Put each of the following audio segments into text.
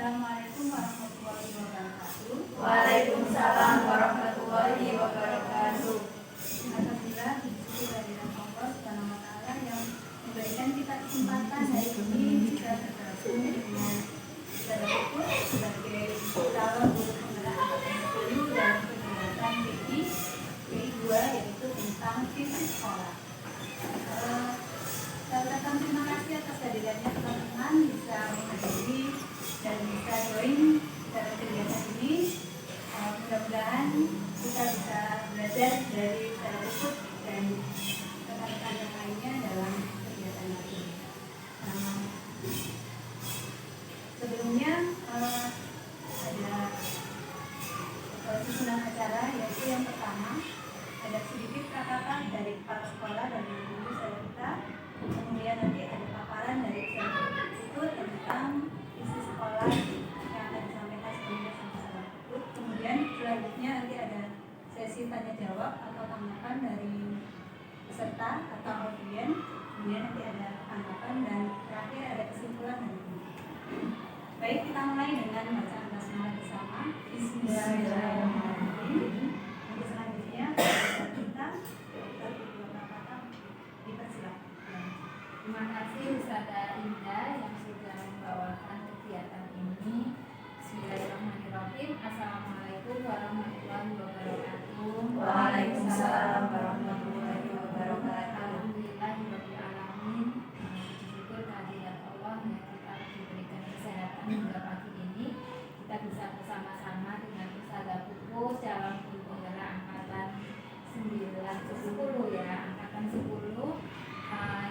Assalamualaikum warahmatullahi wabarakatuh. Waalaikumsalam warahmatullahi wabarakatuh. Alhamdulillah, bersyukur kehadiran Allah Subhanahu wa Ta'ala yang memberikan kita kesempatan hari ini bisa bergabung dengan saudara Puput sebagai calon guru penggerak angkatan 10 dalam kegiatan PI 2, yaitu tentang visi sekolah. Saya ucapkan terima kasih atas kehadirannya teman-teman bisa menghadiri dan bisa join dalam kegiatan ini. Mudah-mudahan kita bisa belajar dari saudara Puput dan rekan-rekan yang lainnya dalam kegiatan ini. Sebelumnya ada susunan acara, yaitu yang pertama ada sedikit catatan dari kepala sekolah dan guru saya kita. Kemudian nanti ada paparan dari saudara Puput tentang isi sekolah yang akan disampaikan sebelumnya sama saudara Puput. Kemudian selanjutnya nanti ada sesi tanya jawab atau tanggapan dari peserta atau audien. Kemudian nanti ada tanggapan dan terakhir ada kesimpulan dari guru. Baik, kita mulai dengan bacaan basmalah bersama. Bismillahirrahmanirrahim. Untuk selanjutnya kita dipersilakan. Terima kasih Ustazah Indah yang sudah membawakan kegiatan ini. Bismillahirrahmanirrahim. Assalamualaikum warahmatullahi wabarakatuh. Waalaikumsalam warahmatullahi wabarakatuh. Alhamdulillahirabbil alamin. Bersyukur kehadirat Allah yang kita diberikan kesehatan hingga pagi ini. Kita bisa bersama-sama dengan Ustazah Puput calon guru penggerak angkatan 10 ya, angkatan 10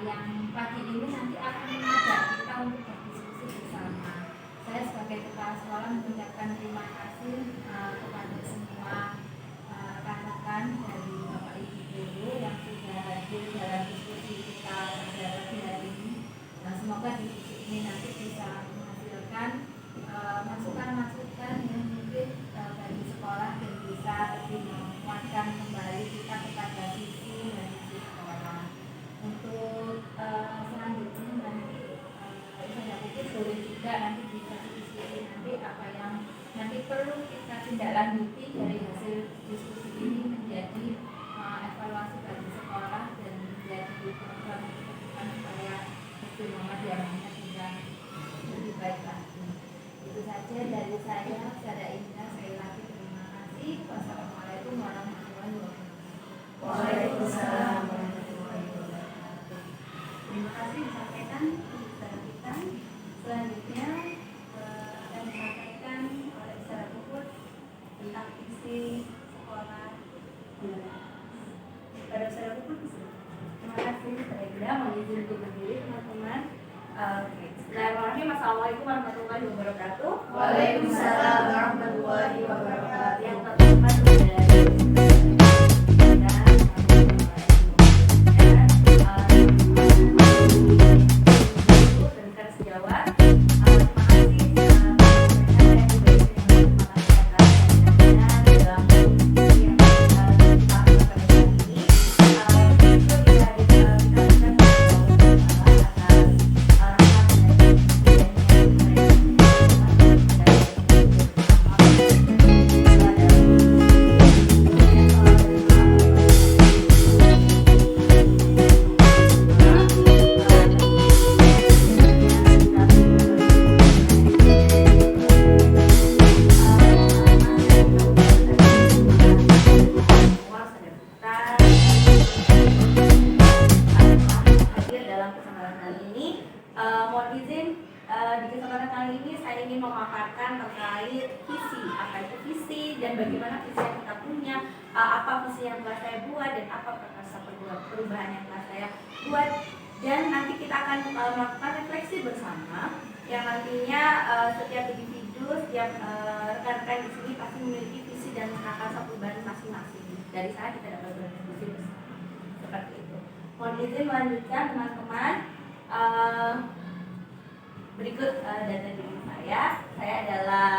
yang pagi ini nanti akan mengajak kita untuk berdiskusi bersama. Saya sebagai kepala sekolah mengucapkan terima kasih kepada semua rekan-rekan dari Bapak Ibu guru yang sudah hadir dalam diskusi kita pada pagi hari ini. Semoga diskusi ini nanti bisa menghasilkan masukan-masukan yang mungkin bagi sekolah dan bisa lebih menguatkan kembali kita kepada visi dan misi sekolah. Untuk selanjutnya nanti saya pikir boleh juga nanti bisa diskusi nanti apa yang nanti perlu kita tindak lanjuti dari hasil diskusi ini menjadi evaluasi bagi sekolah dan menjadi program ke depan supaya Muslim Muhammadiyahnya bisa lebih baik lagi. Itu saja dari saya, Ustazah Indah. Sekali lagi terima kasih. Wassalamualaikum warahmatullahi wabarakatuh. Waalaikumsalam warahmatullahi wabarakatuh. Terima kasih disampaikan saudara kita. Selanjutnya akan disampaikan oleh saudara Puput tentang visi sekolah. Pada saudara Puput. Terima kasih Ustazah Indah, mohon izin untuk berdiri teman-teman. Bismillahirrahmanirrahim. Assalamualaikum warahmatullahi wabarakatuh. Waalaikumsalam warahmatullahi wabarakatuh. Yang terhormat dan sejawat. Dan bagaimana visi yang kita punya, apa visi yang telah saya buat dan apa perkasa perubahan yang telah saya buat, dan nanti kita akan melakukan refleksi bersama yang nantinya setiap individu, setiap rekan-rekan di sini pasti memiliki visi dan perkasa perubahan masing-masing. Dari sana kita dapat berdiskusi bersama seperti itu. Mohon izin melanjutkan teman-teman. Berikut data diri saya. Saya adalah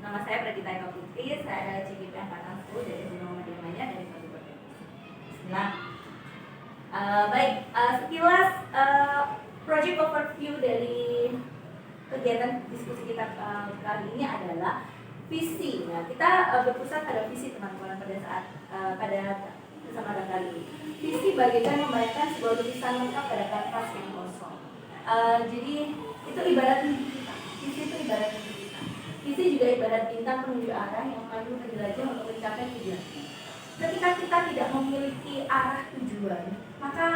nama saya Pradita Eka Putri. Saya adalah CGP angkatan 10 dari Muslim Muhammadiyah dari Kabupaten. Bismillah. Baik, sekilas project overview dari kegiatan kegiatan diskusi kita kali ini adalah visi. Nah, kita berpusat pada visi teman-teman pada saat pada kesempatan kali ini. Visi bagaikan memberikan sebuah lukisan lengkap pada kanvas yang kosong. Jadi itu ibarat mimpi kita. Visi itu ibarat mimpi kita. Visi juga ibarat bintang penunjuk arah yang memandu penjelajah untuk mencapai tujuan. Ketika kita tidak memiliki arah tujuan, maka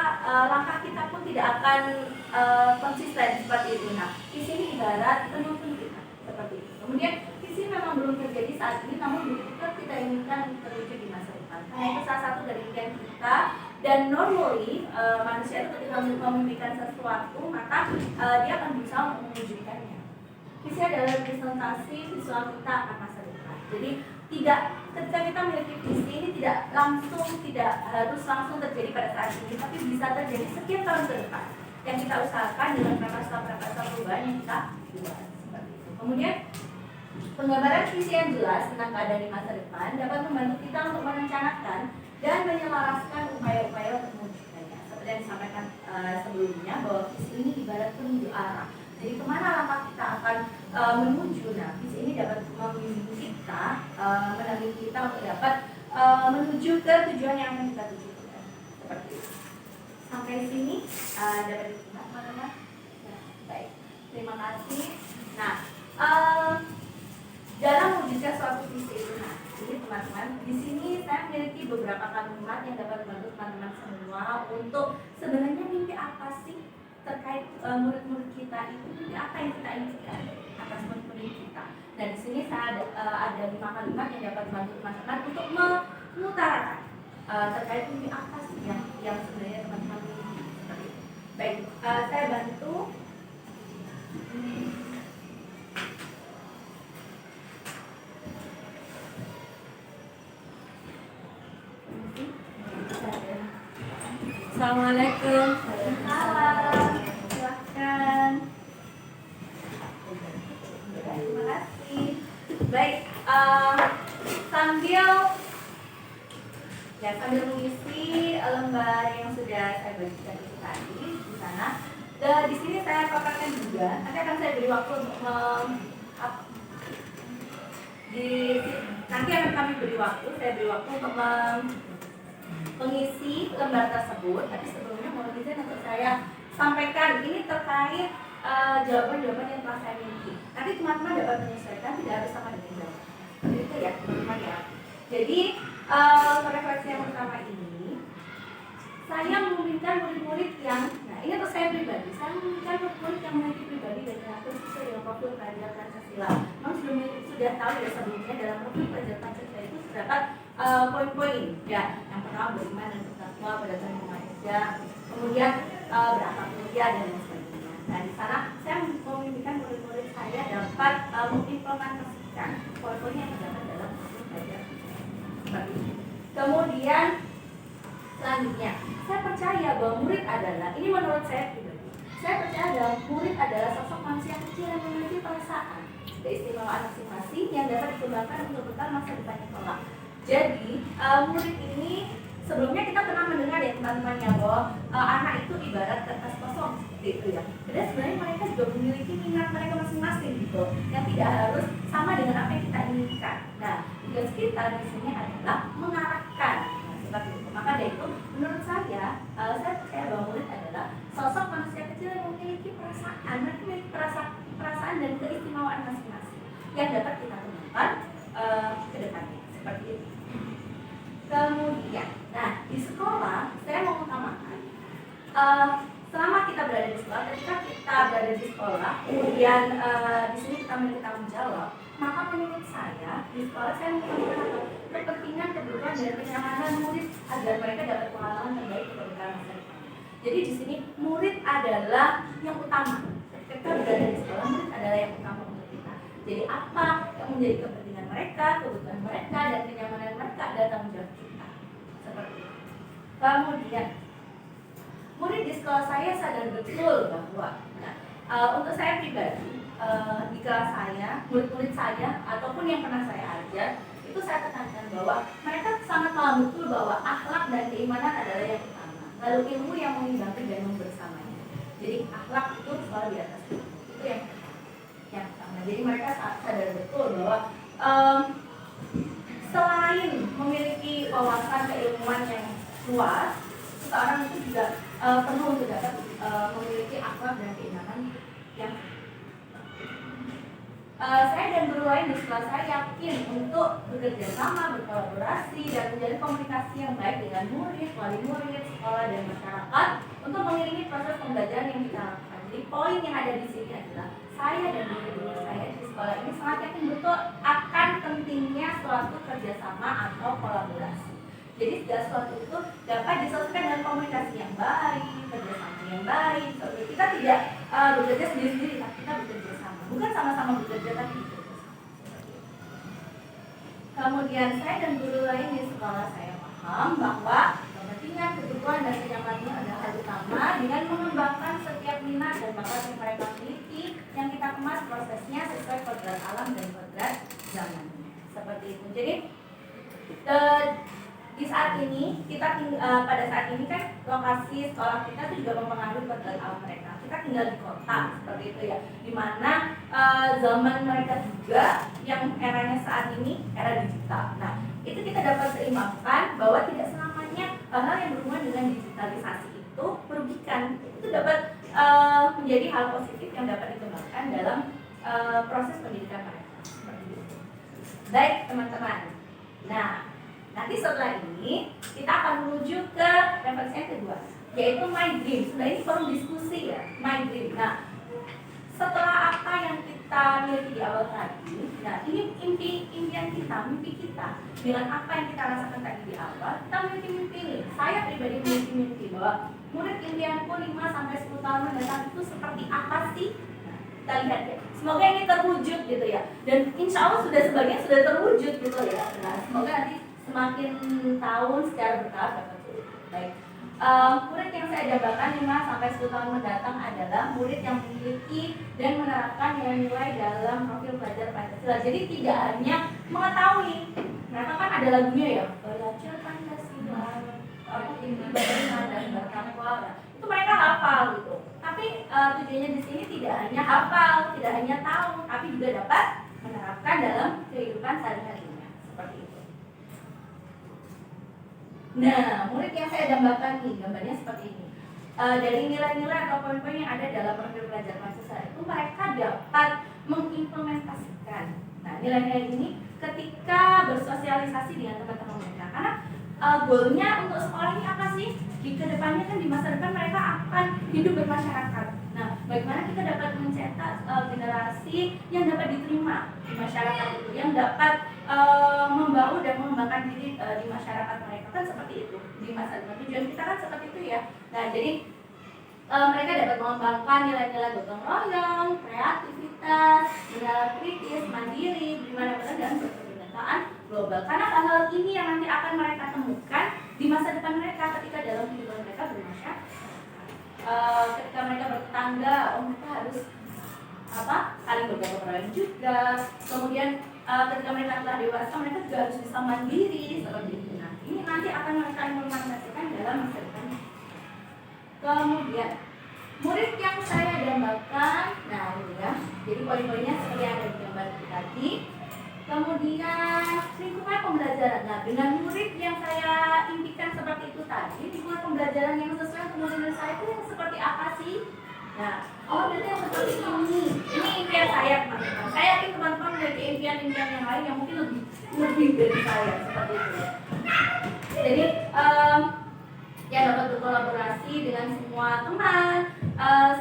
langkah kita pun tidak akan konsisten seperti itu. Nah, visi ini ibarat penuntun kita seperti itu. Kemudian visi memang belum terjadi saat ini, namun begitu kita inginkan terwujud di masa depan. Karena itu salah satu dari impian kita. Dan normally manusia itu ketika memimpikan sesuatu, maka dia akan berusaha untuk mewujudkannya. Visi adalah representasi visual kita akan masa depan. Jadi ketika kita memiliki visi ini tidak harus langsung terjadi pada saat ini, tapi bisa terjadi sekian tahun ke depan yang kita usahakan dengan prakarsa perubahan yang kita buat seperti itu. Kemudian penggambaran visi yang jelas tentang keadaan di masa depan dapat membantu kita untuk merencanakan dan menyelaraskan upaya-upaya untuk mewujudkannya. Seperti yang disampaikan sebelumnya, bahwa visi ini ibarat penunjuk arah. Jadi kemana langkah kita akan menuju? Nah, visi ini dapat membimbing kita, menampilkan kita untuk dapat menuju ke tujuan yang akan kita tuju. Seperti itu. Sampai sini dapat diterima, teman-teman. Nah, baik, terima kasih. Nah, dalam mewujudkan suatu visi itu, nah, jadi teman-teman, di sini saya memiliki beberapa kalimat yang dapat membantu teman-teman semua untuk sebenarnya mimpi apa sih terkait murid-murid kita itu, mimpi apa yang kita inginkan atas murid-murid kita. Dan di sini saya ada 5 kalimat yang dapat membantu teman-teman untuk mengutarakan terkait mimpi apa sih yang sebenarnya teman-teman miliki. Seperti itu. Baik, saya bantu. Assalamualaikum. Salam, silahkan. Terima kasih. Baik, sambil mengisi lembar yang sudah saya bagikan itu tadi di sana. Dan di sini saya paparkan juga. Nanti akan saya beri waktu untuk nanti akan kami beri waktu. Saya beri waktu untuk mengisi lembar tersebut. Tapi sebelumnya mohon izin untuk saya sampaikan ini terkait jawaban-jawaban yang telah saya miliki. Nanti teman-teman dapat menyesuaikan, tidak harus sama dengan jawaban. Itu ya teman-teman ya. Jadi refleksi yang pertama ini, saya memimpikan murid-murid yang, nah ini untuk saya pribadi, saya memimpikan murid-murid yang memiliki pribadi dan diatur sesuai dengan profil pelajar Pancasila. Memang sudah tahu ya sebelumnya dalam profil pelajar Pancasila itu terdapat poin-poin ya. Yang pertama beriman dan bertakwa pada Tuhan Yang Maha Esa, kemudian berakhlak mulia dan lain sebagainya. Nah di sana saya memimpikan murid-murid saya dapat mengimplementasikan poin-poin yang terdapat dalam profil pelajar. Kemudian selanjutnya, saya percaya bahwa murid adalah, ini menurut saya pribadi, saya percaya bahwa murid adalah sosok manusia kecil yang memiliki perasaan, keistimewaan masing-masing yang dapat dikembangkan untuk bekal masa depannya kelak. Jadi murid ini sebelumnya kita pernah mendengar ya teman-teman ya bahwa anak itu ibarat kertas kosong seperti itu ya. Jadi sebenarnya mereka juga memiliki minat mereka masing-masing gitu, yang tidak harus sama dengan apa yang kita inginkan. Nah, tugas kita di sini adalah mengarahkan. Nah, seperti itu. Maka dari itu, menurut saya percaya bahwa murid adalah sosok manusia kecil yang memiliki perasaan, memiliki perasaan dan keistimewaan masing-masing yang dapat kita temukan ke depannya. Seperti itu. Kemudian, nah di sekolah saya mau mengutamakan selama kita berada di sekolah, ketika kita berada di sekolah, kemudian di sini kita memiliki tanggung jawab, maka menurut saya di sekolah saya mengutamakan kepentingan, kebutuhan dan kenyamanan murid agar mereka dapat pengalaman terbaik untuk bekal masa depan. Jadi di sini murid adalah yang utama. Ketika berada di sekolah, murid adalah yang utama untuk kita. Jadi apa yang menjadi kepentingan mereka, kebutuhan mereka dan kenyamanan mereka adalah tanggung jawab kita. Seperti itu. Kemudian murid di sekolah saya sadar betul bahwa untuk saya pribadi di kelas saya, murid-murid saya ataupun yang pernah saya ajar, itu saya tekankan bahwa mereka sangat paham betul bahwa akhlak dan keimanan adalah yang utama, lalu ilmu yang mengimbangi dan membersamanya. Jadi akhlak itu selalu di atas ilmu, itu yang pertama. sadar betul bahwa selain memiliki wawasan keilmuan yang luas, seseorang itu juga perlu untuk dapat memiliki akhlak dan keimanan yang saya dan guru lain di sekolah saya yakin untuk bekerja sama, berkolaborasi, dan menjalin komunikasi yang baik dengan murid, wali murid, sekolah, dan masyarakat untuk mengiringi proses pembelajaran yang kita lakukan. Jadi poin yang ada di sini adalah saya dan guru-guru saya di sekolah ini sangat yakin betul akan pentingnya suatu kerjasama atau kolaborasi. Jadi segala sesuatu itu dapat diselesaikan dengan komunikasi yang baik, kerjasama yang baik. Seperti kita tidak bekerja sendiri-sendiri, tapi kita bekerja sama. Bukan sama-sama bekerja, tapi bekerja sama. Kemudian saya dan guru lain di sekolah saya paham bahwa kepentingan, kebutuhan, dan kenyamanan adalah hal utama dengan mengembangkan setiap minat dan bakat yang mereka miliki yang kita kemas prosesnya sesuai kodrat alam dan kodrat zaman. Seperti itu. Jadi di saat ini pada saat ini kan lokasi sekolah kita itu juga mempengaruhi kodrat alam mereka. Kita tinggal di kota seperti itu ya, dimana zaman mereka juga yang eranya saat ini era digital. Nah, itu kita dapat seimbangkan bahwa tidak selamanya hal-hal yang berhubungan dengan digitalisasi itu merugikan. Itu dapat menjadi hal positif yang dapat dikembangkan dalam proses pendidikan mereka. Seperti itu. Baik teman-teman. Nah, nanti setelah ini kita akan menuju ke referensi yang kedua, yaitu My Dream. Sudah ini forum diskusi ya, My Dream. Nah, setelah apa yang kita miliki di awal tadi, nah ini impian kita, mimpi kita dengan apa yang kita rasakan tadi di awal, kita memiliki mimpi ini. Saya pribadi memiliki mimpi bahwa murid impianku 5-10 tahun mendatang itu seperti apa sih? Nah, kita lihat ya. Semoga ini terwujud gitu ya. Dan insya Allah sebagian sudah terwujud gitu ya. Nah, semoga nanti semakin tahun secara bertahap dapat terwujud. Baik. Murid yang saya jabarkan 5-10 tahun mendatang adalah murid yang memiliki dan menerapkan nilai-nilai dalam profil pelajar Pancasila. Jadi tidak hanya mengetahui, mereka kan ada lagunya ya, belajar Pancasila, beriman dan bertakwa. Itu mereka hafal gitu. Tapi tujuannya di sini tidak hanya hafal, tidak hanya tahu, tapi juga dapat menerapkan dalam kehidupan sehari-harinya. Seperti itu. Nah, murid yang saya gambarkan nih, gambarnya seperti ini. Dari nilai-nilai atau poin-poin yang ada dalam profil pelajar Pancasila itu mereka dapat mengimplementasikan. Nah, nilai-nilai ini ketika bersosialisasi dengan teman-teman mereka. Karena goalnya untuk sekolah ini apa sih? Di kedepannya kan di masa depan mereka akan hidup bermasyarakat. Nah, bagaimana kita dapat mencetak generasi yang dapat diterima di masyarakat itu, yang dapat membaur dan mengembangkan diri di masyarakat mereka, kan seperti itu di masa depan. Tujuan kita kan seperti itu ya. Nah, jadi mereka dapat mengembangkan nilai-nilai gotong royong, kreativitas, mendalam kritis, mandiri, beriman dan berkebinekaan global. Karena hal-hal ini yang nanti akan mereka temukan di masa depan mereka ketika dalam kehidupan mereka bermasyarakat. Ketika mereka bertetangga, mereka harus saling bergotong royong juga. Kemudian ketika mereka telah dewasa, mereka juga harus bisa mandiri seperti itu. Nah, ini nanti akan mereka implementasikan dalam masa depan. Kemudian murid yang saya gambarkan, nah ini ya, jadi poin-poinnya seperti yang ada di gambar tadi. Kemudian lingkungan pembelajaran. Nah, dengan murid yang saya impikan seperti itu tadi, lingkungan pembelajaran yang sesuai dengan murid saya itu yang seperti apa sih? Nah, berarti yang seperti ini. Ini impian saya, teman-teman. Saya yakin teman-teman memiliki impian-impian yang lain yang mungkin lebih dari saya seperti itu. Jadi ya dapat berkolaborasi dengan semua teman.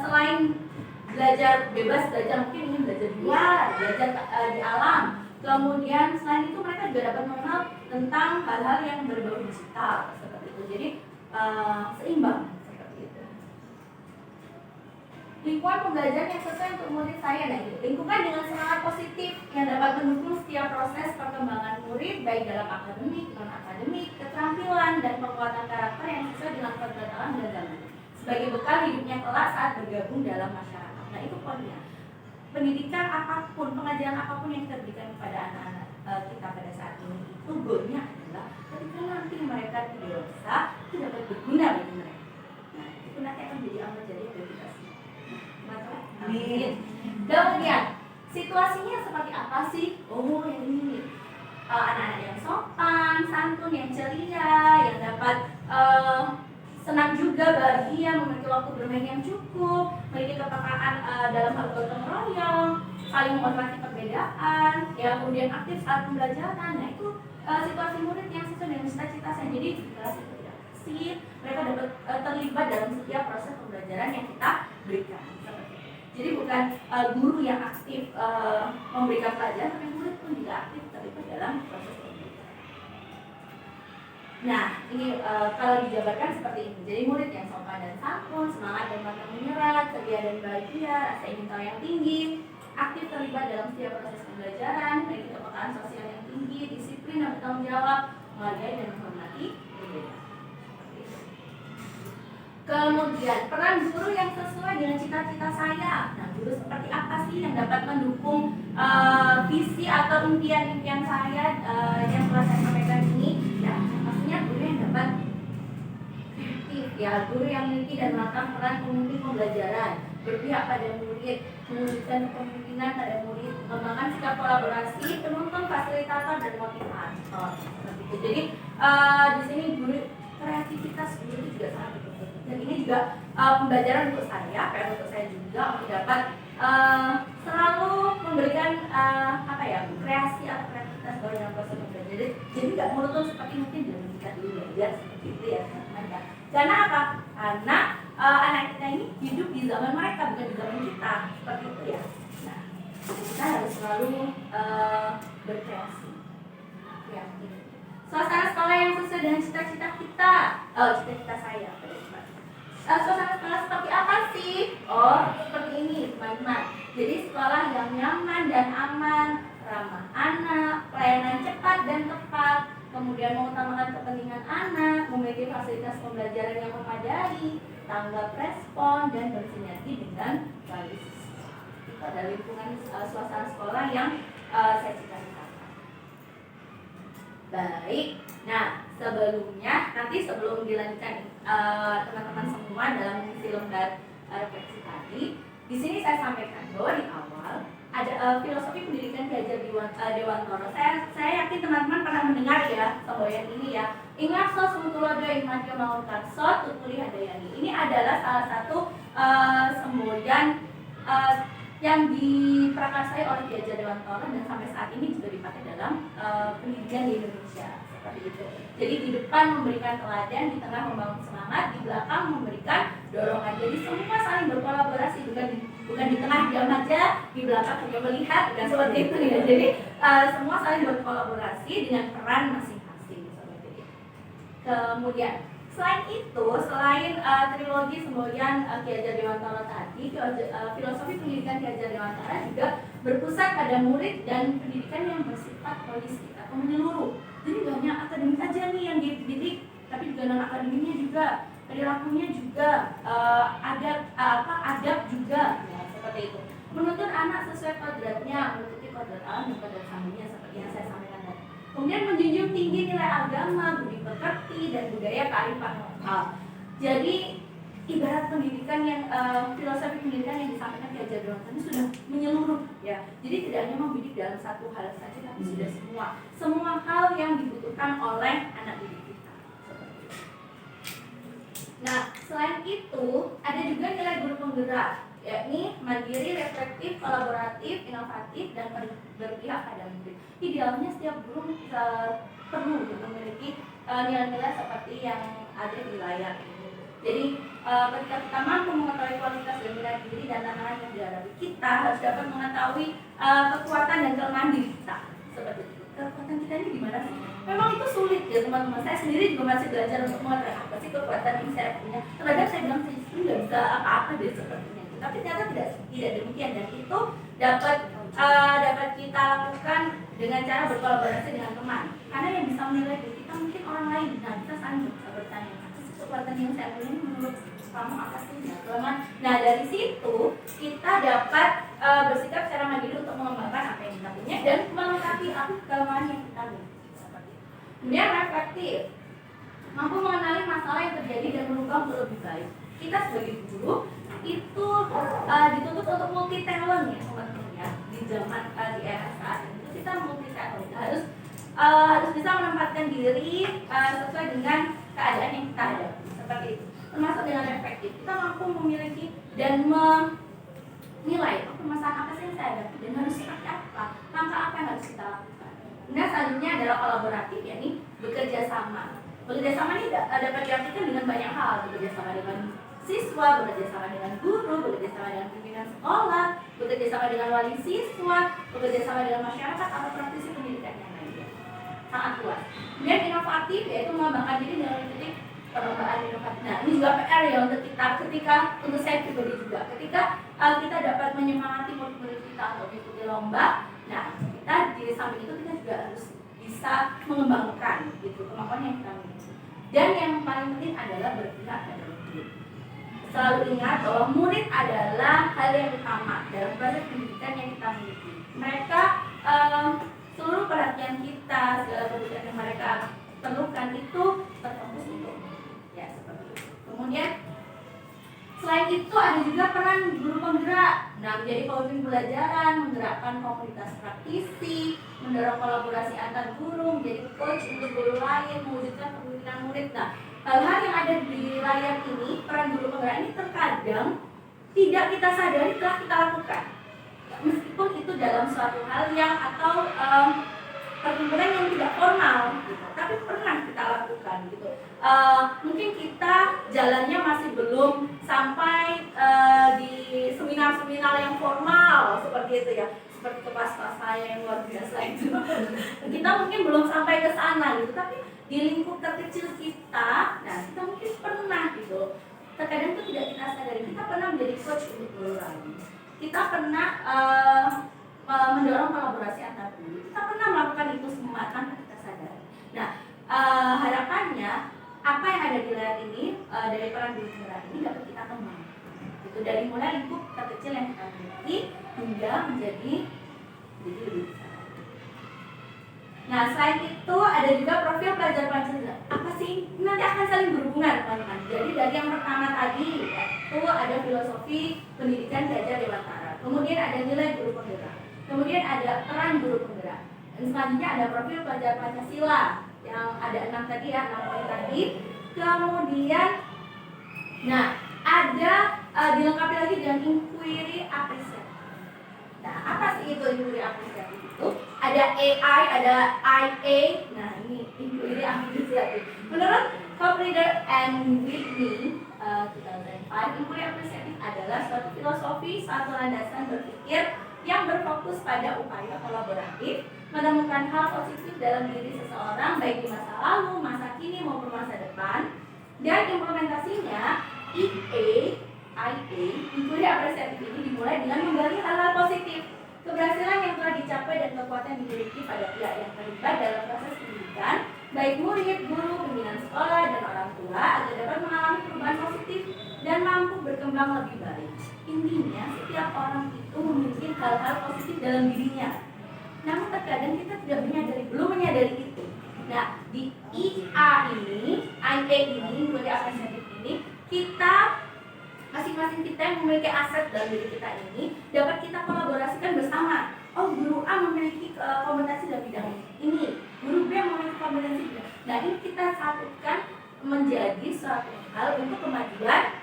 Selain belajar bebas, belajar mungkin ingin belajar di luar, belajar di alam. Kemudian selain itu mereka juga dapat mengenal tentang hal-hal yang berbau digital seperti itu. Jadi seimbang seperti itu. Lingkungan pembelajaran yang sesuai untuk murid saya, nah itu lingkungan dengan semangat positif yang dapat mendukung setiap proses perkembangan murid baik dalam akademik, non akademik, keterampilan dan penguatan karakter yang sesuai dengan kodrat alam dan zaman sebagai bekal hidupnya kelak saat bergabung dalam masyarakat. Nah itu poinnya. Pendidikan apapun, pengajaran apapun yang kita berikan kepada anak-anak kita pada saat ini itu goalnya adalah ketika nanti mereka dewasa itu dapat berguna bagi mereka. Nah itu nanti akan menjadi amal jariah bagi kita semua. Amin. Kemudian Situasinya seperti apa sih? Oh, yang ini nih. Anak-anak yang sopan, santun, yang ceria, yang dapat senang juga, bahagia, memiliki waktu bermain yang cukup, memiliki kepekaan dalam hal gotong royong, saling menghormati perbedaan, ya, kemudian aktif saat pembelajaran. Nah, itu situasi murid yang sesuai dengan cita-cita saya. Jadi di kelas itu tidak bersih, mereka dapat terlibat dalam setiap proses pembelajaran yang kita berikan. Jadi bukan guru yang aktif memberikan pelajaran, tapi murid pun juga aktif terlibat dalam proses pembelajaran. Nah, ini kalau dijabarkan seperti ini. Jadi murid yang sopan dan santun, semangat dan pantang menyerah, ceria dan bahagia, rasa ingin tahu yang tinggi, aktif terlibat dalam setiap proses pembelajaran, memiliki kepekaan sosial yang tinggi, disiplin dan bertanggung jawab, menghargai dan menghormati berbeda. Kemudian peran guru yang sesuai dengan cita-cita saya. Nah, guru seperti apa sih yang dapat mendukung visi atau impian-impian saya yang telah saya sampaikan ini? Ya, pastinya guru yang dapat aktif, ya, guru yang memiliki dan melakukan peran pemimpin pembelajaran, berpihak pada murid, mewujudkan kepemimpinan pada murid, mengembangkan sikap kolaborasi, penuntun, fasilitator dan motivator. Seperti itu. Jadi di sini guru kreativitas guru itu juga sangat penting. Dan ini juga pembelajaran untuk saya, PR untuk saya juga untuk dapat selalu memberikan kreasi atau kreativitas dalam proses belajar. Jadi nggak monoton seperti mungkin di pendidikan dulu belajar seperti itu ya teman-teman. Karena apa? Karena anak kita ini hidup di zaman mereka, bukan di zaman kita, seperti itu ya. Nah, kita harus selalu berkreasi, kreatif. Suasana sekolah yang sesuai dengan cita-cita kita, cita-cita saya. Suasana sekolah seperti apa sih? Oh, seperti ini teman-teman. Jadi sekolah yang nyaman dan aman, ramah anak, pelayanan cepat dan tepat, kemudian mengutamakan kepentingan anak, memiliki fasilitas pembelajaran yang memadai, tanggap respon, dan bersinergi dengan wali siswa. Itu adalah lingkungan suasana sekolah yang saya cita-citakan. Baik, nah sebelum dilanjutkan teman-teman semua dalam mengisi lembar refleksi tadi, di sini saya sampaikan bahwa di awal ada filosofi pendidikan Ki Hajar Dewantara. Saya yakin teman-teman pernah mendengar ya semboyan ini ya. Ingarso Sungtulodo Imadyo Maungkarso Tutuli Hadayani. Ini adalah salah satu semboyan yang diprakarsai oleh Ki Hajar Dewantara dan sampai saat ini juga dipakai dalam pendidikan di Indonesia. Seperti itu. Jadi di depan memberikan teladan, di tengah membangun semangat, di belakang memberikan dorongan. Jadi semua saling berkolaborasi, bukan di tengah diam aja, di belakang juga melihat, bukan seperti itu ya. Jadi semua saling berkolaborasi dengan peran masing-masing seperti itu. Kemudian selain itu, selain trilogi semboyan Ki Hajar Dewantara tadi, filosofi pendidikan Ki Hajar Dewantara juga berpusat pada murid dan pendidikan yang bersifat holistik atau menyeluruh. Jadi gak hanya akademik aja nih yang dididik, tapi juga non akademiknya juga, perilakunya juga, adab juga, ya, seperti itu. Menuntun anak sesuai kodratnya, mengikuti kodrat alam dan kodrat samanya seperti yang saya sampaikan tadi. Kemudian menjunjung tinggi nilai agama, budi pekerti, dan budaya kearifan lokal. Jadi ibarat pendidikan yang filosofi pendidikan yang disampaikan Ki Hajar Dewantara ini sudah menyeluruh ya. Jadi tidak hanya membidik dalam satu hal saja, tapi sudah semua hal yang dibutuhkan oleh anak didik kita. Nah, selain itu ada juga nilai guru penggerak, yakni mandiri, reflektif, kolaboratif, inovatif, dan berpihak pada murid. Idealnya setiap guru perlu memiliki nilai-nilai seperti yang ada di layar ini. Jadi ketika kita mampu mengetahui kualitas dan minat diri dan tantangan yang dihadapi, kita harus dapat mengetahui kekuatan dan kelemahan diri kita. Seperti itu. Kekuatan kita ini gimana sih? Memang itu sulit ya teman-teman. Saya sendiri juga masih belajar untuk mengetahui apa sih kekuatan yang saya punya. Terkadang saya bilang saya nggak bisa apa-apa deh sepertinya. Tapi ternyata tidak demikian, dan itu dapat kita lakukan dengan cara berkolaborasi dengan teman. Karena yang bisa menilai diri kita mungkin orang lain. Nah, kita saling bertanya, kekuatan yang saya punya menurut kamu apa sih? Nah, dari situ kita dapat bersikap secara mandiri untuk mengembangkan apa yang kita punya dan melengkapi kelemahan yang kita miliki. Kemudian reflektif, mampu mengenali masalah yang terjadi dan merubah untuk lebih baik. Kita sebagai guru itu dituntut untuk multi talent ya teman-teman ya, di zaman di era saat ini kita multi stakeholder, harus bisa menempatkan diri sesuai dengan keadaan yang kita hadapi, seperti itu. Termasuk dengan efektif, kita mampu memiliki dan menilai permasalahan apa sih yang saya hadapi dan harus seperti apa, langkah apa yang harus kita lakukan. Nah, selanjutnya adalah kolaboratif, yakni bekerja sama. Bekerja sama ini dapat diartikan dengan banyak hal, bekerja sama dengan siswa, bekerja sama dengan guru, bekerja sama dengan pimpinan sekolah, bekerja sama dengan wali siswa, bekerja sama dengan masyarakat atau praktisi pendidikan yang lainnya. Sangat luas. Kemudian inovatif, yaitu mengembangkan diri dengan titik perlombaan inovatif. Nah, ini juga PR ya untuk kita, ketika untuk saya pribadi juga, ketika kita dapat menyemangati murid-murid kita untuk mengikuti lomba. Nah, kita di samping itu kita juga harus bisa mengembangkan gitu kemampuan yang kita miliki. Dan yang paling penting adalah berpihak pada murid. Selalu ingat bahwa murid adalah hal yang utama dalam proses pendidikan yang kita miliki. Mereka seluruh perhatian kita, segala kebutuhan yang mereka perlukan itu terfokus untuk ya seperti itu. Kemudian selain itu ada juga peran guru penggerak. Nah, menjadi pemimpin pembelajaran, menggerakkan komunitas praktisi, mendorong kolaborasi antar guru, menjadi coach untuk guru lain, mewujudkan kepemimpinan murid. Nah, hal-hal yang ada di layar ini, peran guru penggerak ini terkadang tidak kita sadari telah kita lakukan. Meskipun itu dalam suatu hal yang atau perkumpulan yang tidak formal gitu, tapi pernah kita lakukan gitu. Mungkin kita jalannya masih belum sampai di seminar-seminar yang formal seperti itu ya, seperti kelas-kelas saya yang luar biasa itu. Kita mungkin belum sampai ke sana gitu, tapi di lingkup terkecil kita, nah kita mungkin pernah gitu. Terkadang itu tidak kita sadari, kita pernah menjadi coach untuk guru lain. Kita pernah mendorong kolaborasi antar guru. Kita pernah melakukan itu semua tanpa kita sadari. Nah, harapannya apa yang ada di layar ini dari peran guru penggerak ini dapat kita kembangkan. Itu dari mulai lingkup terkecil yang kita miliki hingga menjadi lebih besar. Nah, selain itu ada juga profil pelajar Pancasila. Apa sih? Nanti akan saling berhubungan, teman-teman. Jadi dari yang pertama tadi itu ada filosofi pendidikan Ki Dewantara. Kemudian ada nilai guru penggerak. Kemudian ada peran guru penggerak. Dan selanjutnya ada profil pelajar Pancasila yang ada 6 tadi ya, 6 poin tadi. Kemudian nah, ada dilengkapi lagi dengan inquiry apresiatif. Nah, apa sih itu inquiry apresiatif itu? Ada AI, ada IA. Nah, ini inquiry apresiatif. Menurut Copleader and Whitney 2005, inquiry apresiatif adalah suatu filosofi, suatu landasan berpikir yang berfokus pada upaya kolaboratif, menemukan hal positif dalam diri seseorang baik di masa lalu, masa kini maupun masa depan, dan implementasinya IA, inquiry apresiatif ini dimulai dengan menggali hal-hal positif, keberhasilan yang telah dicapai dan kekuatan yang dimiliki pada pihak yang terlibat dalam proses pendidikan, baik murid, guru, pimpinan sekolah, dan orang tua, agar dapat mengalami perubahan positif dan mampu berkembang lebih baik. Intinya, setiap orang itu memiliki hal-hal positif dalam dirinya. Namun terkadang kita belum menyadari itu. Nah, di IA ini, inquiry apresiatif ini, kita masing-masing kita yang memiliki aset dalam diri kita ini dapat kita kolaborasikan bersama. Oh, guru A memiliki kompetensi dalam bidang ini, guru B memiliki kompetensi bidang. Nah, ini kita satukan menjadi suatu hal untuk kemajuan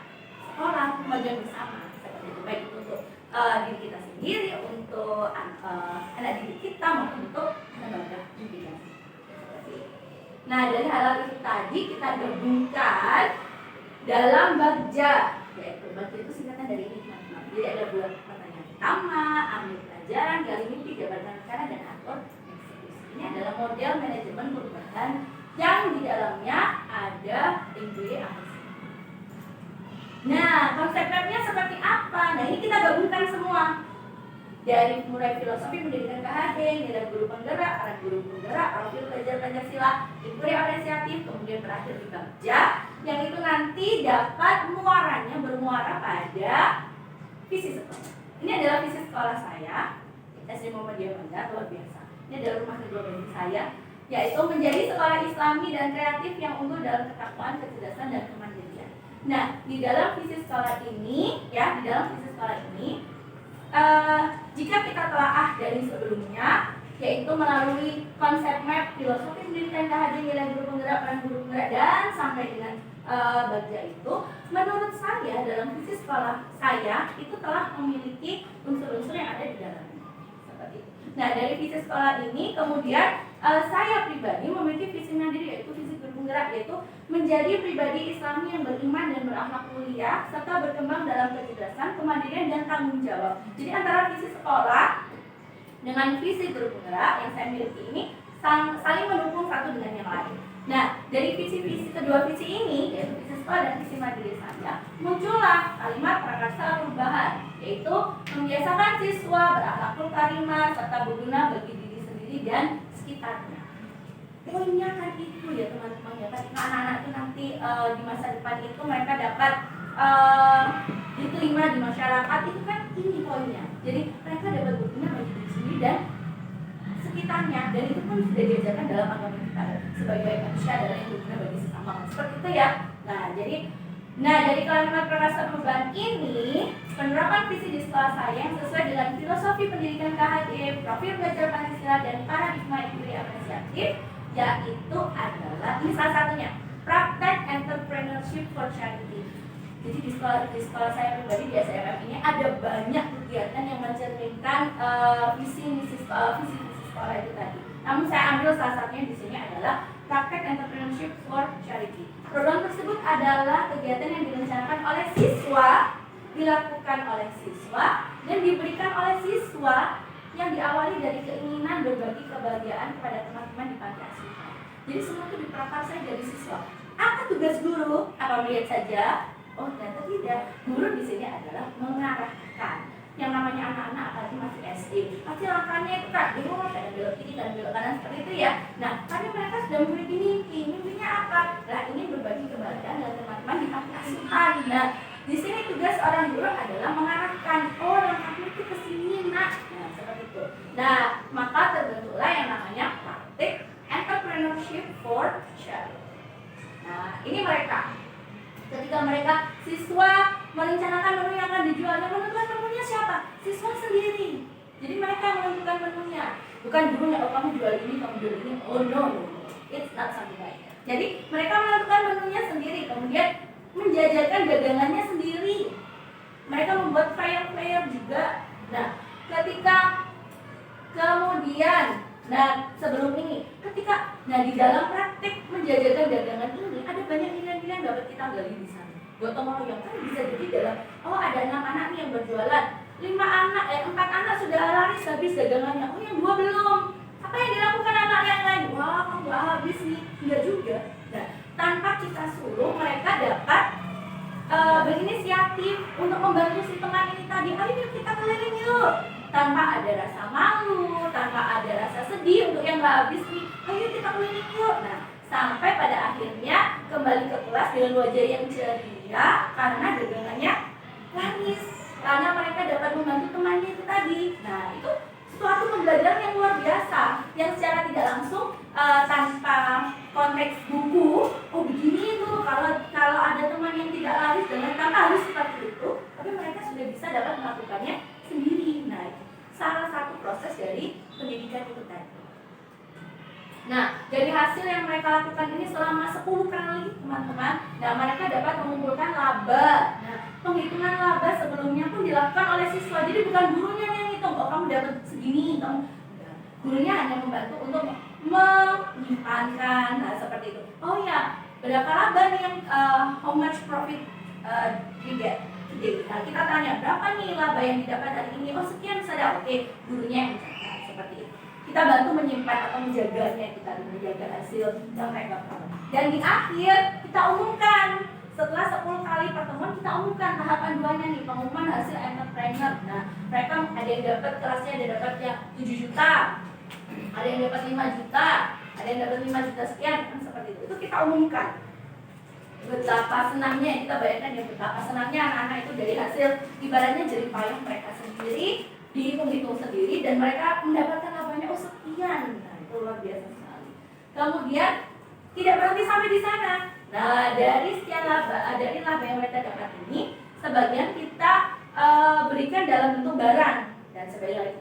sekolah, kemajuan bersama. Seperti itu, baik untuk diri kita sendiri, untuk anak didik kita maupun untuk lembaga pendidikan. Nah, dari hal itu tadi kita gabungkan dalam bagja. Yaitu bagja itu singkatan dari ini, teman-teman. Jadi ada buat pertanyaan pertama, ambil pelajaran, gali mimpi, jabarkan rencana, dan atur eksekusi. Ini adalah model manajemen perubahan yang di dalamnya ada inquiry apresiatif. Nah, konsep webnya seperti apa? Nah, ini kita gabungkan semua. Dari mulai filosofi pendidikan KHD, nilai guru penggerak, peran guru penggerak, profil pelajar Pancasila, inquiry apresiatif, kemudian terakhir di bagja, yang itu nanti dapat bermuara pada visi sekolah. Ini adalah visi sekolah saya, SD Muhammadiyah Bandar, luar biasa. Ini adalah rumah kedua bagi saya, yaitu menjadi sekolah Islami dan kreatif yang unggul dalam ketakwaan, kecerdasan, dan kemandirian. Nah, di dalam visi sekolah ini, jika kita telaah dari sebelumnya, yaitu melalui konsep map filosofi pendidikan KHD, nilai guru penggerak, peran guru penggerak, dan sampai dengan bagja itu, menurut saya dalam visi sekolah saya itu telah memiliki unsur-unsur yang ada di dalamnya. Seperti itu. Nah, dari visi sekolah ini kemudian saya pribadi memiliki visi mandiri, yaitu visi guru penggerak, yaitu menjadi pribadi Islami yang beriman dan berakhlak mulia serta berkembang dalam kecerdasan, kemandirian, dan tanggung jawab. Jadi antara visi sekolah dengan visi guru penggerak yang saya miliki ini saling mendukung satu dengan yang lain. Nah, dari visi-visi kedua visi ini, yaitu visi sekolah dan visi mandiri saya, muncullah kalimat prakarsa perubahan, yaitu membiasakan siswa berakhlakul karimah serta berguna bagi diri sendiri dan sekitarnya. Poinnya kan itu ya teman-teman ya, ketika anak-anak itu nanti di masa depan itu mereka dapat diterima di masyarakat, itu kan ini poinnya. Jadi mereka dapat berguna bagi diri sendiri dan sekitarnya, dan itu pun sudah diajarkan dalam agama kita sebagai manusia adalah yang berguna bagi sesama, seperti itu ya. Nah dari kalimat prakarsa perubahan ini, penerapan visi di sekolah saya yang sesuai dengan filosofi pendidikan KHD, profil belajar Pancasila, dan paradigma equity apresiatif, yaitu adalah ini salah satunya praktek entrepreneurship for charity. Jadi di sekolah saya pribadi di SMF ini ada banyak kegiatan yang mencerminkan visi misi sekolah itu tadi. Namun saya ambil salah satunya di sini adalah praktek entrepreneurship for charity. Program tersebut adalah kegiatan yang direncanakan oleh siswa, dilakukan oleh siswa, dan diberikan oleh siswa yang diawali dari keinginan berbagi kebahagiaan kepada teman-teman di panti asuhan. Jadi semua itu diprakarsa dari siswa. Apa tugas guru? Apa melihat saja? Oh ternyata tidak. Guru di sini adalah mengarahkan. Yang namanya anak-anak apalagi masih SD, pasti langkahnya itu kan belok kiri dan belok kanan seperti itu ya. Nah, tapi mereka sudah memiliki mimpi. Mimpinya apa? Nah, ingin berbagi kebahagiaan dengan teman-teman di panti asuhan. Nah, di sini tugas orang guru adalah mengarahkan. Oh, langkahnya itu ke sini, nak. Nah, seperti itu. Nah, maka terbentuklah yang namanya praktik entrepreneurship for charity. Nah, ini mereka. Ketika mereka siswa merencanakan menu yang akan dijual, yang menentukan menunya siapa? Siswa sendiri. Jadi mereka yang menentukan menunya, bukan gurunya. Oh kamu jual ini, kamu jual ini. Oh no, it's not something like that. Jadi mereka menentukan menunya sendiri, kemudian menjajakan dagangannya sendiri. Mereka membuat flyer-flyer juga. Nah, ketika kemudian, nah sebelum ini, di dalam praktik menjajakan dagangan ini ada banyak nilai-nilai yang dapat kita gali di sana. Gotong royong kan bisa jadi dalam, oh ada 6 anak nih yang berjualan, 4 anak sudah laris habis dagangannya, oh yang 2 belum. Apa yang dilakukan anak yang lain? Wah, kamu nggak habis nih, enggak juga. Nah, tanpa kita suruh mereka dapat berinisiatif untuk membantu si teman ini tadi. Ayo kita keliling yuk. Tanpa ada rasa malu, tanpa ada rasa sedih untuk yang nggak habis nih. Ayo kita keliling yuk. Nah, sampai pada akhirnya kembali ke kelas dengan wajah yang ceria karena dagangannya laris, karena mereka dapat membantu temannya itu tadi. Nah, itu suatu pembelajaran yang luar biasa yang secara tidak langsung tanpa konteks buku, oh begini itu kalau ada teman yang tidak laris dan tanpa harus seperti itu, tapi mereka sudah bisa dapat melakukannya sendiri. Nah, itu salah satu proses dari pendidikan itu tadi. Nah, dari hasil yang mereka lakukan ini selama 10 kali, teman-teman, nah mereka dapat mengumpulkan laba. Nah, penghitungan laba sebelumnya pun dilakukan oleh siswa. Jadi bukan gurunya yang ngitung, oh kamu dapat segini, gurunya hanya membantu untuk menyimpankan, nah seperti itu. Oh ya, berapa laba nih yang how much profit you get today? Nah, kita tanya berapa nih laba yang didapat hari ini? Oh sekian saja, oke, gurunya yang mencatat seperti itu. Kita bantu menyimpan atau menjaganya, kita menjaga hasil yang mereka peroleh. Dan di akhir kita umumkan, setelah 10 kali pertemuan kita umumkan tahapan 2-nya nih, pengumuman hasil entrepreneur. Nah, mereka ada yang dapat kelasnya, ada yang dapat yang 7 juta, ada yang dapat 5 juta, ada yang dapat 5 juta sekian, kan seperti itu. Itu kita umumkan. Betapa senangnya, kita bayangkan ya betapa senangnya anak-anak itu dari hasil ibaratnya jerih payung mereka sendiri, dihitung-hitung sendiri, dan mereka mendapatkan labanya oh sekian. Nah, itu luar biasa sekali. Kemudian tidak berhenti sampai di sana. Nah, dari sekian laba, dari laba yang mereka dapat ini, sebagian kita berikan dalam bentuk barang, dan sebaliknya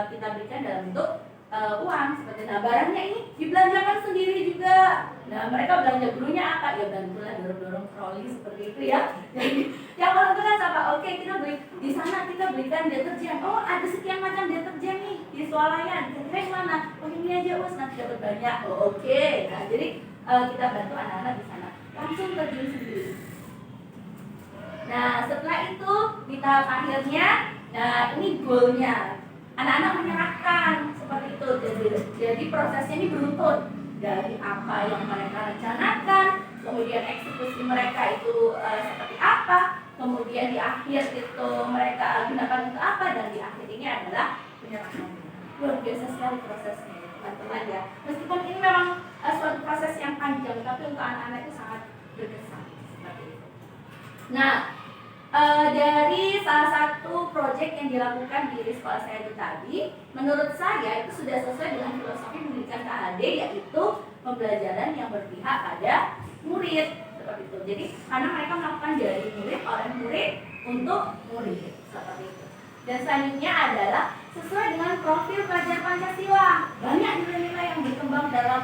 kita berikan dalam bentuk uang seperti. Nah, barangnya ini dibelanjakan sendiri juga. Nah, mereka belanja, gurunya apa? Ya bantulah dorong-dorong troli seperti itu ya. Jadi yang menentukan siapa? Oke, kita beli di sana, kita belikan deterjen. Oh, ada sekian macam deterjen nih di swalayan. Kira-kira yang mana? Oh, ini aja Us, nanti dapat banyak. Oh, oke. Nah, jadi kita bantu anak-anak di sana. Langsung terjun sendiri. Nah, setelah itu di tahap akhirnya, nah ini goalnya. Anak-anak menyerahkan seperti itu. Jadi prosesnya ini beruntun dari apa yang mereka rencanakan, kemudian eksekusi mereka itu seperti apa, kemudian di akhir itu mereka gunakan untuk apa, dan di akhir ini adalah penyerahan. Luar biasa sekali prosesnya, teman-teman ya. Meskipun ini memang suatu proses yang panjang, tapi untuk anak-anak itu sangat berkesan seperti itu. Nah, dari salah satu proyek yang dilakukan di sekolah saya itu tadi, menurut saya itu sudah sesuai dengan filosofi pendidikan KHD, yaitu pembelajaran yang berpihak pada murid seperti itu. Jadi karena mereka melakukan dari murid oleh murid untuk murid seperti itu. Dan selanjutnya adalah sesuai dengan profil pelajar Pancasila. Banyak nilai-nilai yang berkembang dalam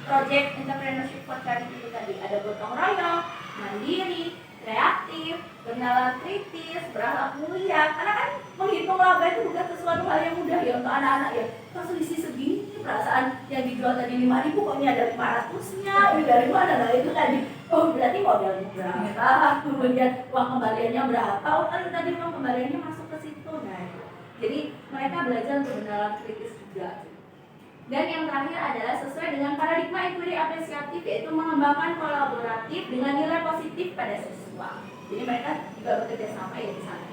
proyek entrepreneurship for charity itu tadi. Ada gotong royong, mandiri, kreatif, bernalar kritis, berakhlak mulia. Karena kan menghitung laba itu bukan sesuatu hal yang mudah ya untuk anak-anak ya. Kalau selisih segini, perasaan yang dijual tadi 5.000 kok ini ada 500-nya, ini dari mana? Nah itu tadi, oh berarti modalnya berapa, kemudian uang kembaliannya berapa, oh kan tadi uang kembaliannya masuk ke situ. Nah itu. Jadi mereka belajar untuk bernalar kritis juga. Dan yang terakhir adalah sesuai dengan paradigma equity apresiatif, yaitu mengembangkan kolaboratif dengan nilai positif pada siswa. Jadi mereka juga bekerja sama ya di sana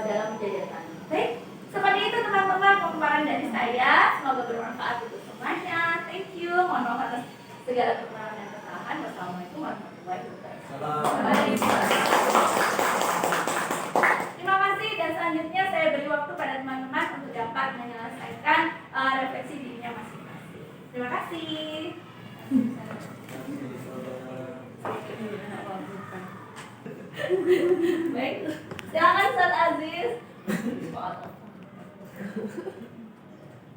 dalam menjadikan. Baik, seperti itu teman-teman pemaparan dari saya. Semoga bermanfaat untuk semuanya. Thank you. Mohon maaf atas segala kekurangan dan kesalahan. Wassalamualaikum warahmatullahi wabarakatuh. Terima kasih, dan selanjutnya saya beri waktu pada teman-teman untuk dapat menyelesaikan refleksi dirinya masing-masing. Terima kasih. Baik, silakan Ustaz Aziz.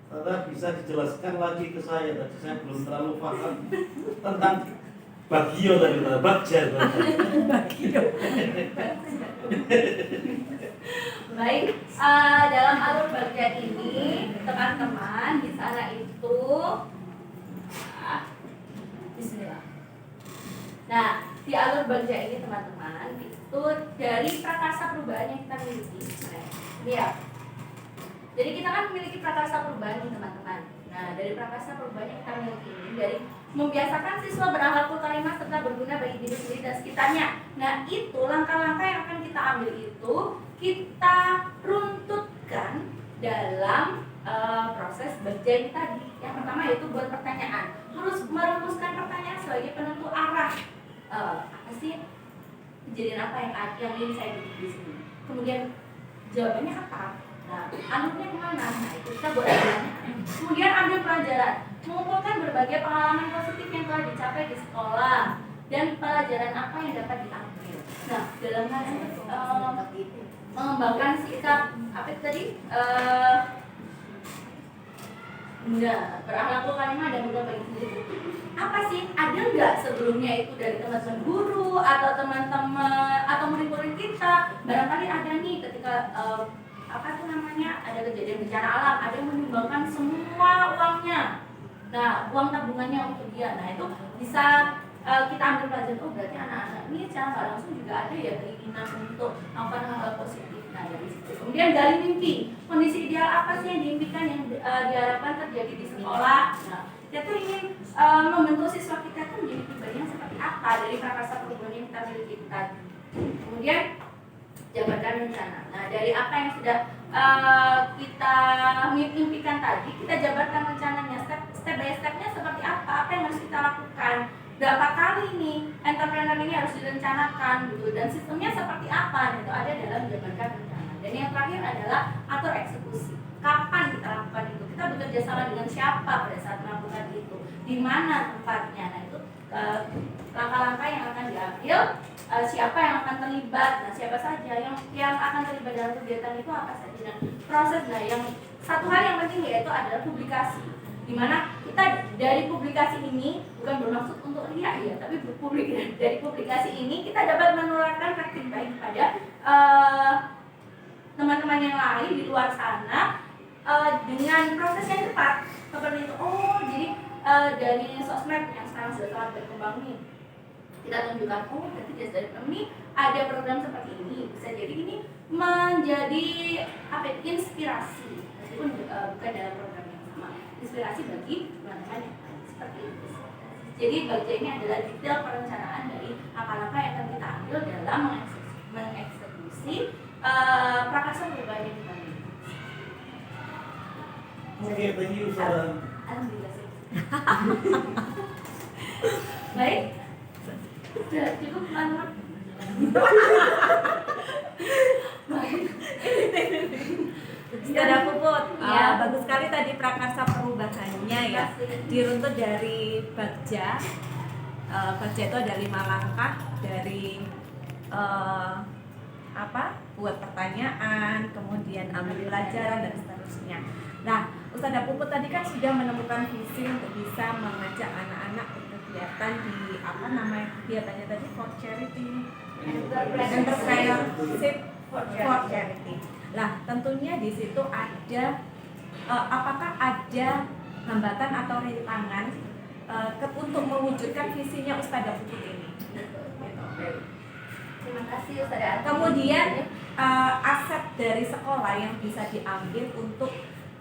Tata bisa dijelaskan lagi ke saya, tadi saya belum terlalu paham tentang bagio tadi, bagja. Bagio. Baik, dalam alur bagja ini teman-teman di sana itu Bismillah. Nah, di alur bagja ini teman-teman itu dari prakarsa perubahan yang kita miliki. Ini ya. Jadi kita kan memiliki prakarsa perubahan nih teman-teman. Nah, dari prakarsa perubahan yang kita miliki ini dari membiasakan siswa berakhlakul karimah serta berguna bagi diri sendiri dan sekitarnya. Nah, itu langkah-langkah yang akan kita ambil itu kita runtutkan dalam proses bagja ini tadi. Yang pertama yaitu buat pertanyaan. Terus merumuskan pertanyaan sebagai penentu arah. Apa sih kejadian apa yang ingin saya bikin di sini? Kemudian jawabannya apa? Nah, alurnya kemana? Nah, itu kita buat pertanyaan. Kemudian ambil pelajaran, mengumpulkan berbagai pengalaman positif yang telah dicapai di sekolah dan pelajaran apa yang dapat diambil. Nah, dalam hal ini mengembangkan sikap apa itu tadi? Berakhlakul karimah dan berguna bagi sendiri. Apa sih? Ada nggak sebelumnya itu dari teman-teman guru atau teman-teman atau murid-murid kita? Barangkali ada nih ketika apa tuh namanya, ada kejadian bencana alam, ada yang menyumbangkan semua uangnya. Nah, uang tabungannya untuk dia. Nah, itu bisa kita ambil pelajaran. Oh, berarti anak-anak ini secara nggak langsung juga ada ya keinginan untuk melakukan hal positif. Nah, dari situ. Kemudian gali mimpi. Kondisi ideal apa sih yang diimpikan, yang diharapkan terjadi di sekolah? Nah, kita tuh ingin membentuk siswa kita tuh menjadi pribadi yang seperti apa dari prakarsa perubahan yang kita miliki tadi. Kemudian jabarkan rencana. Nah, dari apa yang sudah kita mimpikan tadi, kita jabarkan rencananya, step by stepnya seperti apa yang harus kita lakukan, berapa kali nih entrepreneur ini harus direncanakan gitu, dan sistemnya seperti apa, itu ada dalam jabarkan rencana. Dan yang terakhir adalah atur eksekusi. Kapan kita lakukan itu? Kita bekerja sama dengan siapa pada saat melakukan itu? Di mana tempatnya? Nah, itu langkah-langkah yang akan diambil siapa yang akan terlibat, nah siapa saja yang akan terlibat dalam kegiatan itu apa saja, dan proses. Nah yang satu hal yang penting yaitu adalah publikasi, dimana kita dari publikasi ini bukan bermaksud untuk riak ya, tapi dari publikasi ini kita dapat menularkan praktik baik pada teman-teman yang lain di luar sana dengan proses yang cepat seperti itu. Oh jadi dari sosmed yang sekarang sudah sangat berkembang nih, kita tunjukkan oh berarti dari kami ada program seperti ini, bisa jadi ini menjadi inspirasi meskipun bukan dalam program yang sama, inspirasi bagi teman-teman yang lain seperti itu. Jadi bagian ini adalah detail perencanaan dari langkah-langkah yang akan kita ambil dalam mengeksekusi prakarsa perubahan yang kita miliki. Oke, thank you Ustazah. Alhamdulillah sih. Baik, sudah cukup teman-teman. Ustazah Puput, Ya. bagus sekali tadi prakarsa perubahannya ya. Diruntut dari Bagja. Bagja itu ada 5 langkah dari buat pertanyaan, kemudian ambil pelajaran dan seterusnya. Nah, Ustazah Puput tadi kan sudah menemukan visi untuk bisa mengajak anak-anak berkegiatan di kegiatannya tadi for charity, entrepreneurship for charity. Nah, tentunya di situ ada apakah ada hambatan atau rintangan untuk mewujudkan visinya Ustazah Puput ini? Terima kasih Ustazah. Kemudian aset dari sekolah yang bisa diambil untuk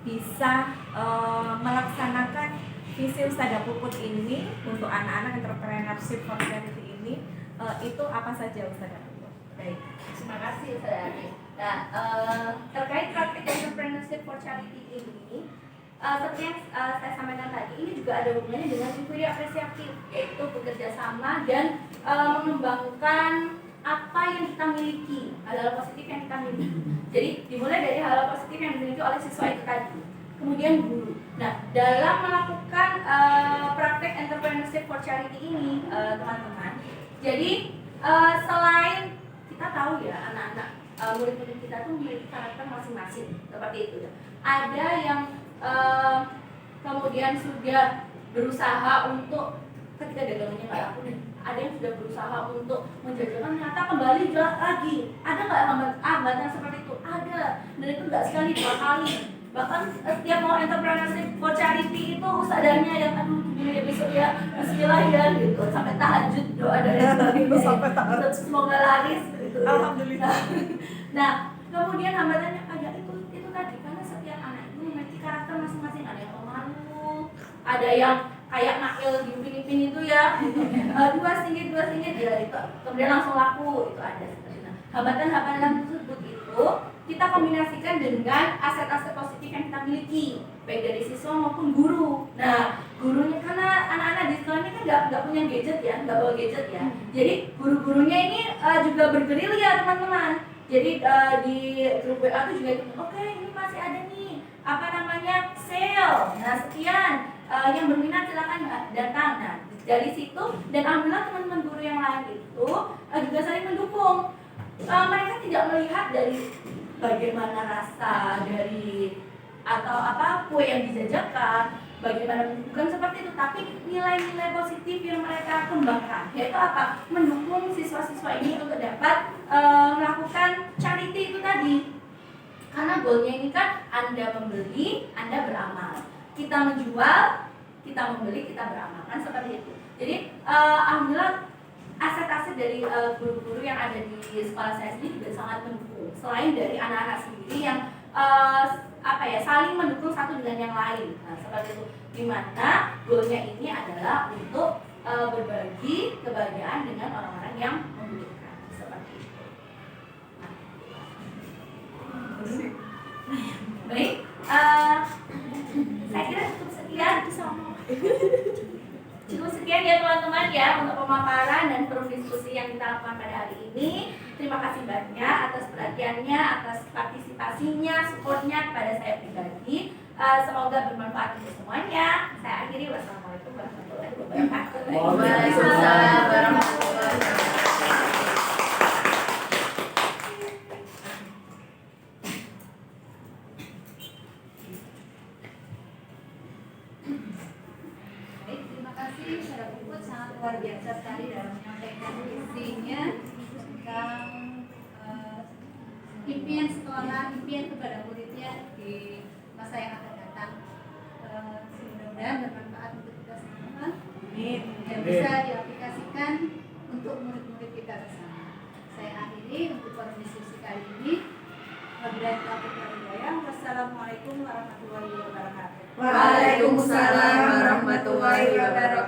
bisa melaksanakan visi Ustazah Puput ini untuk anak-anak entrepreneurship for charity ini itu apa saja Ustazah Puput? Baik, terima kasih Ustazah. Nah, terkait praktik entrepreneurship for charity ini, seperti yang saya sampaikan tadi, ini juga ada hubungannya dengan inquiry apresiatif, yaitu bekerja sama dan mengembangkan apa yang kita miliki, hal-hal positif yang kita miliki. Jadi dimulai dari hal-hal positif yang dimiliki oleh siswa itu tadi, kemudian guru. Nah, dalam melakukan praktek entrepreneurship for charity ini, teman-teman, jadi selain kita tahu ya anak-anak murid-murid kita tuh memiliki karakter masing-masing seperti itu ya. Ada yang kemudian sudah berusaha untuk ketika dagangannya nggak laku nih, ada yang sudah berusaha untuk menjajakan ternyata kembali jual lagi. Ada nggak hambatan seperti itu? Ada, dan itu nggak sekali 2 kali. Bahkan setiap mau entrepreneurship for charity itu ustadzanya yang aduh gini besok ya bismillah ya gitu, sampai tahajud doa dari Sampai tahajud. semoga laris gitu. Alhamdulillah. Nah, kemudian hambatannya ada itu tadi, karena setiap anak itu memiliki karakter masing-masing. Ada yang pemalu, ada yang kayak nakil di Upin itu ya, dua singgit ya itu, kemudian langsung laku itu ada. Nah, hambatan-hambatan tersebut itu kita kombinasikan dengan aset-aset positif yang kita miliki, baik dari siswa maupun guru. Nah, gurunya karena anak-anak di sekolah ini kan nggak punya gadget ya, nggak bawa gadget ya. Jadi guru-gurunya ini juga bergerilya teman-teman. Jadi di grup WA itu juga oke, ini masih ada nih sale. Nah, sekian yang berminat silakan datang. Nah, dari situ dan alhamdulillah teman-teman guru yang lain itu juga saling mendukung. Mereka tidak melihat dari bagaimana rasa dari atau kue yang dijajakan, bagaimana, bukan seperti itu, tapi nilai-nilai positif yang mereka kembangkan, yaitu mendukung siswa-siswa ini untuk dapat melakukan charity itu tadi. Karena goalnya ini kan Anda membeli, Anda beramal. Kita menjual, kita membeli, kita beramal, kan seperti itu. Jadi alhamdulillah aset-aset dari guru-guru yang ada di sekolah saya sendiri juga sangat mendukung. Selain dari anak-anak sendiri yang saling mendukung satu dengan yang lain. Nah, seperti itu. Dimana goalnya ini adalah untuk berbagi kebahagiaan dengan orang-orang yang membutuhkan. Seperti itu. Baik, saya kira cukup sekian. Cukup sekian ya teman-teman ya untuk pemaparan dan forum diskusi yang kita lakukan pada hari ini. Terima kasih banyak atas perhatiannya, atas partisipasinya, supportnya kepada saya pribadi. Semoga bermanfaat untuk semuanya. Saya akhiri, wassalamualaikum warahmatullahi wabarakatuh. Waalaikumsalam warahmatullahi wabarakatuh. kasih pada Puput, sangat luar biasa sekali dalam menyampaikan visinya tentang impian sekolah, impian kepada muridnya di masa yang akan datang. Mudah-mudahan bermanfaat untuk kita semua dan bisa diaplikasikan untuk murid-murid kita bersama. Saya akhiri untuk forum diskusi kali ini. Wabillahi taufiq wal hidayah. Wassalamualaikum warahmatullahi wabarakatuh. Waalaikumsalam warahmatullahi wabarakatuh.